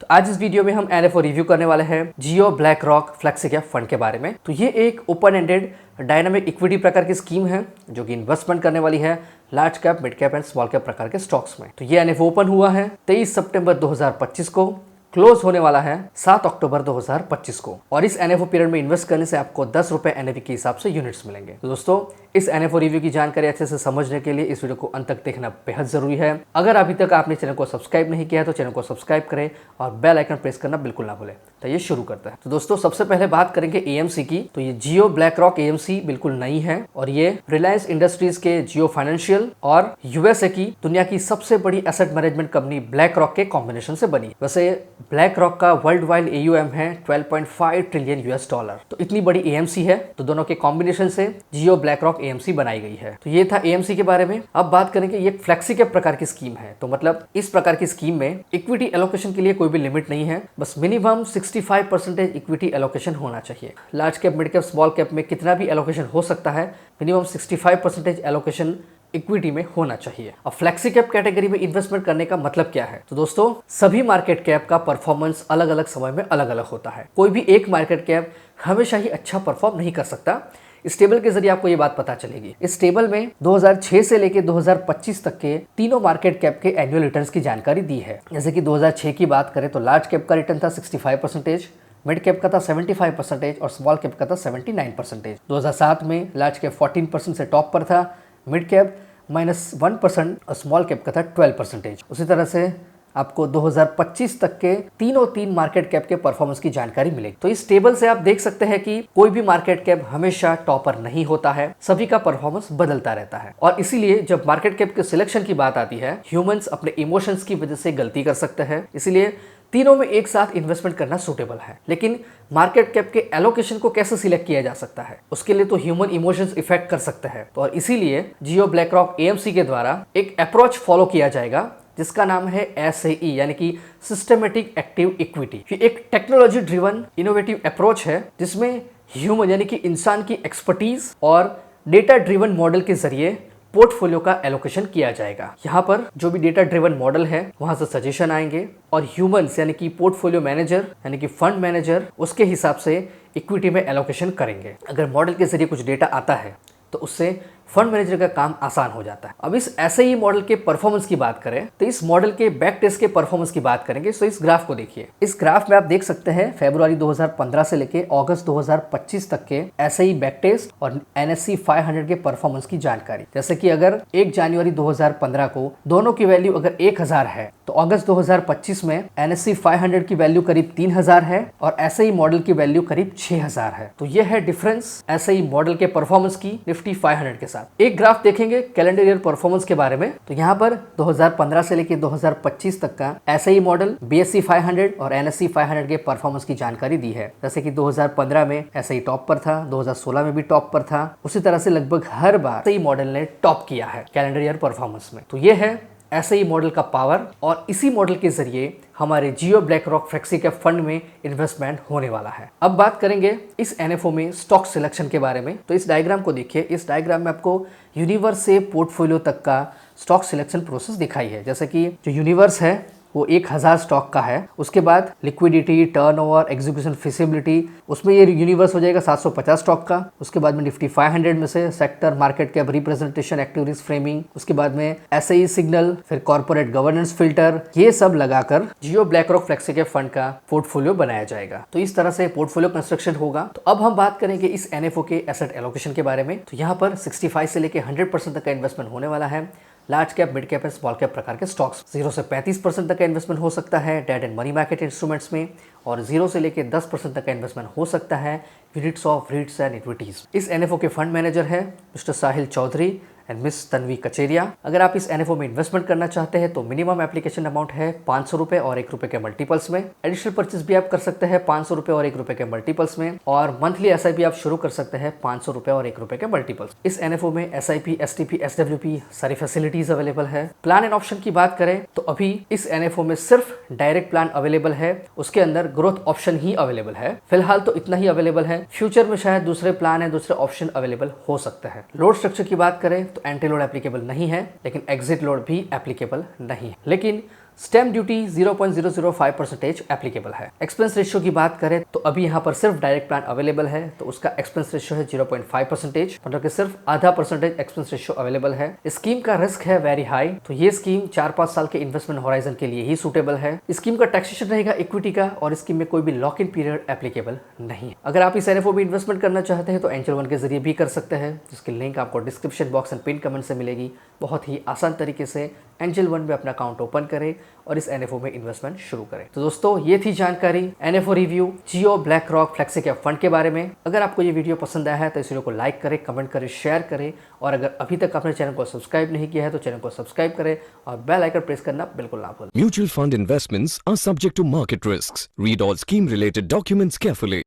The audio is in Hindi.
तो आज इस वीडियो में हम एनएफओ रिव्यू करने वाले हैं Jio BlackRock flexi cap fund के बारे में। तो ये एक ओपन एंडेड डायनामिक इक्विटी प्रकार की स्कीम है जो कि इन्वेस्टमेंट करने वाली है large cap, mid cap and small cap प्रकार के स्टॉक्स में। तो ये एनएफओ ओपन हुआ है 23 सितंबर 2025 को, क्लोज होने वाला है 7 अक्टूबर 2025 को। और इस एनएफओ पीरियड में इन्वेस्ट करने से आपको 10 रुपए एनएवी के हिसाब से यूनिट्स मिलेंगे। तो दोस्तों, इस एनएफओ रिव्यू की जानकारी अच्छे से समझने के लिए इस वीडियो को अंत तक देखना बेहद जरूरी है। अगर अभी तक आपने चैनल को सब्सक्राइब नहीं किया है तो चैनल को सब्सक्राइब करें और बेल आइकन प्रेस करना बिल्कुल ना भूलें। तो ये शुरू करते हैं। तो दोस्तों, सबसे पहले बात करेंगे एएमसी की। तो ये जियो ब्लैक रॉक एएमसी बिल्कुल नई है और ये रिलायंस इंडस्ट्रीज के जियो फाइनेंशियल और यूएसए की दुनिया की सबसे बड़ी asset management company black rock के कॉम्बिनेशन से बनी। वैसे ब्लैक रॉक का वर्ल्ड वाइड एयूएम है 12.5 ट्रिलियन यूएस डॉलर। तो इतनी बड़ी एएमसी है, तो दोनों के कॉम्बिनेशन से जियो ब्लैक रॉक एएमसी बनाई गई है। तो ये था एएमसी के बारे में। अब बात करेंगे, ये फ्लेक्सी कैप प्रकार की स्कीम है। तो मतलब इस प्रकार की स्कीम में इक्विटी एलोकेशन के लिए कोई भी लिमिट नहीं है, बस मिनिमम 65% इक्विटी एलोकेशन होना चाहिए। Large cap, mid cap, small cap में कितना भी एलोकेशन हो सकता है, मिनिमम 65% एलोकेशन इक्विटी में होना चाहिए। अब फ्लेक्सी कैप कैटेगरी में इन्वेस्टमेंट करने का मतलब क्या है? तो दोस्तों, सभी मार्केट कैप का परफॉर्मेंस अलग अलग समय में अलग अलग होता है। कोई भी एक मार्केट कैप हमेशा ही अच्छा परफॉर्म नहीं कर सकता। इस टेबल के जरिए आपको ये बात पता चलेगी। इस टेबल में 2006 से लेकर 2025 तक के तीनों मार्केट कैप के एनुअल रिटर्न्स की जानकारी दी है। जैसे कि 2006 की बात करें तो लार्ज कैप का रिटर्न था 65%, मिड कैप का था 75% और स्मॉल कैप का था 79%। 2007 में लार्ज कैप 14% से टॉप पर था, मिड कैप -1% और स्मॉल कैप का था 12%। उसी तरह से आपको 2025 तक के तीन मार्केट कैप के परफॉर्मेंस की जानकारी मिलेगी। तो इस टेबल से आप देख सकते हैं कि कोई भी मार्केट कैप हमेशा टॉपर नहीं होता है, सभी का परफॉर्मेंस बदलता रहता है। और इसीलिए जब मार्केट कैप के सिलेक्शन की बात आती है, ह्यूमंस अपने इमोशंस की वजह से गलती कर सकते हैं, इसीलिए तीनों में एक साथ इन्वेस्टमेंट करना सूटेबल है। लेकिन मार्केट कैप के एलोकेशन को कैसे सिलेक्ट किया जा सकता है, उसके लिए तो ह्यूमन इमोशंस इफेक्ट कर सकते हैं। तो और इसीलिए जियो ब्लैक रॉक एएमसी के द्वारा एक अप्रोच फॉलो किया जाएगा जिसका नाम है एसएई, यानी कि सिस्टमेटिक एक्टिव इक्विटी। ये एक टेक्नोलॉजी ड्रिवन इनोवेटिव अप्रोच है जिसमें ह्यूमन यानी कि इंसान की एक्सपर्टीज और डेटा ड्रिवन मॉडल के जरिए पोर्टफोलियो का एलोकेशन किया जाएगा। यहाँ पर जो भी डेटा ड्रिवन मॉडल है वहां से सजेशन आएंगे और ह्यूमंस यानी कि पोर्टफोलियो मैनेजर यानी कि फंड मैनेजर उसके हिसाब से इक्विटी में एलोकेशन करेंगे। अगर मॉडल के जरिए कुछ डेटा आता है तो उससे फंड मैनेजर का काम आसान हो जाता है। अब इस ऐसे ही मॉडल के परफॉर्मेंस की बात करें तो इस मॉडल के बैक टेस्ट के परफॉर्मेंस की बात करेंगे। तो इस ग्राफ को देखिए। इस ग्राफ में आप देख सकते हैं फरवरी 2015 से लेके अगस्त 2025 तक के ऐसे ही बैक टेस्ट और NSE 500 के परफॉर्मेंस की जानकारी। जैसे कि अगर 1 जनवरी 2015 को दोनों की वैल्यू अगर 1000 है तो अगस्त 2025 में NSE 500 की वैल्यू करीब 3000 है और ऐसे ही मॉडल की वैल्यू करीब 6000 है। तो यह है डिफरेंस ऐसे ही मॉडल के परफॉर्मेंस की निफ्टी 500 के साथ। एक ग्राफ देखेंगे कैलेंडर ईयर परफॉर्मेंस के बारे में। तो यहाँ पर 2015 से लेकर 2025 तक का ऐसे ही मॉडल BSE 500 और NSE 500 के परफॉर्मेंस की जानकारी दी है। जैसे कि 2015 में ऐसे ही टॉप पर था, 2016 में भी टॉप पर था। उसी तरह से लगभग हर बार ऐसे ही मॉडल ने टॉप किया है कैलेंडर ईयर परफॉर्मेंस में। तो ये है ऐसे ही मॉडल का पावर और इसी मॉडल के जरिए हमारे Jio BlackRock flexi cap fund में इन्वेस्टमेंट होने वाला है। अब बात करेंगे इस एनएफओ में स्टॉक सिलेक्शन के बारे में। तो इस डायग्राम को देखिए। इस डायग्राम में आपको यूनिवर्स से पोर्टफोलियो तक का स्टॉक सिलेक्शन प्रोसेस दिखाई है। जैसे कि जो यूनिवर्स है वो 1000 स्टॉक का है। उसके बाद लिक्विडिटी, टर्नओवर, एग्जीक्यूशन फिजिबिलिटी, उसमें ये यूनिवर्स हो जाएगा 750 स्टॉक का। उसके बाद में निफ्टी 500 में से sector, market cap, representation, active risk framing, उसके बाद में एसएई सिग्नल, फिर कॉर्पोरेट गवर्नेंस फिल्टर, ये सब लगाकर Jio BlackRock flexi cap fund का पोर्टफोलियो बनाया जाएगा। तो इस तरह से पोर्टफोलियो कंस्ट्रक्शन होगा। तो अब हम बात करेंगे इस एनएफओ के एसेट एलोकेशन के बारे में। तो यहाँ पर 65 से लेकर 100% तक का इन्वेस्टमेंट होने वाला है। Large cap, mid cap and small cap प्रकार के स्टॉक्स। 0 से 35% तक का इन्वेस्टमेंट हो सकता है debt and money market instruments में और 0 से लेकर 10% तक का इन्वेस्टमेंट हो सकता है units of REITs and equities. इस एनएफओ के फंड मैनेजर है mister Sahil Chaudhary and miss Tanvi Kacheria. अगर आप इस एनएफओ में इन्वेस्टमेंट करना चाहते हैं तो मिनिमम एप्लीकेशन अमाउंट है 500 रुपए और 1 रुपए के मल्टीपल्स में। एडिशनल परचेज भी आप कर सकते हैं 500 रुपए और 1 रुपए के मल्टीपल्स में और मंथली एसआईपी आप शुरू कर सकते हैं 500 रुपए और 1 रुपए के मल्टीपल्स। इस एनएफओ में एसआईपी, एसटीपी, एसडब्ल्यूपी सारी फैसिलिटीज अवेलेबल है। प्लान एंड ऑप्शन की बात करें तो अभी इस एनएफओ में सिर्फ डायरेक्ट प्लान अवेलेबल है, उसके अंदर ग्रोथ ऑप्शन ही अवेलेबल है। फिलहाल तो इतना ही अवेलेबल है, फ्यूचर में शायद दूसरे प्लान है, दूसरे ऑप्शन अवेलेबल हो सकते हैं। लोड स्ट्रक्चर की बात करें तो एंटी लोड एप्लीकेबल नहीं है, लेकिन एग्जिट लोड भी एप्लीकेबल नहीं है। लेकिन स्टैम्प ड्यूटी 0.005% एप्लीकेबल है। एक्सपेंस रेशियो की बात करें तो अभी यहाँ पर सिर्फ डायरेक्ट प्लान अवेलेबल है, तो उसका एक्सपेंस रेशियो है 0.5%, मतलब कि सिर्फ आधा परसेंटेज एक्सपेंस रेशियो अवेलेबल है। स्कीम का रिस्क है वेरी हाई, तो ये स्कीम 4-5 साल के इन्वेस्टमेंट होराइजन के लिए ही सूटेबल है। स्कीम का टैक्सेशन रहेगा इक्विटी का और स्कीम में कोई भी लॉक इन पीरियड एप्लीकेबल नहीं है। अगर आप इस एनएफओ में इन्वेस्टमेंट करना चाहते हैं तो एंजल वन के जरिए भी कर सकते हैं, जिसकी लिंक आपको description box and pin comment से मिलेगी। बहुत ही आसान तरीके से एंजल वन में अपना अकाउंट ओपन करें और इस एनएफओ में इन्वेस्टमेंट शुरू करें। तो दोस्तों ये थी जानकारी एनएफओ रिव्यू जियो ब्लैक रॉक फ्लेक्सिकैप फंड के बारे में। अगर आपको ये वीडियो पसंद आया है तो इस वीडियो को लाइक करें, कमेंट करें, शेयर करें और अगर अभी तक आपने चैनल को सब्सक्राइब नहीं किया है तो चैनल को सब्सक्राइब करें और बेल आइकन प्रेस करना बिल्कुल ना भूलें। Mutual fund investments are subject to market risks. Read all scheme related documents carefully.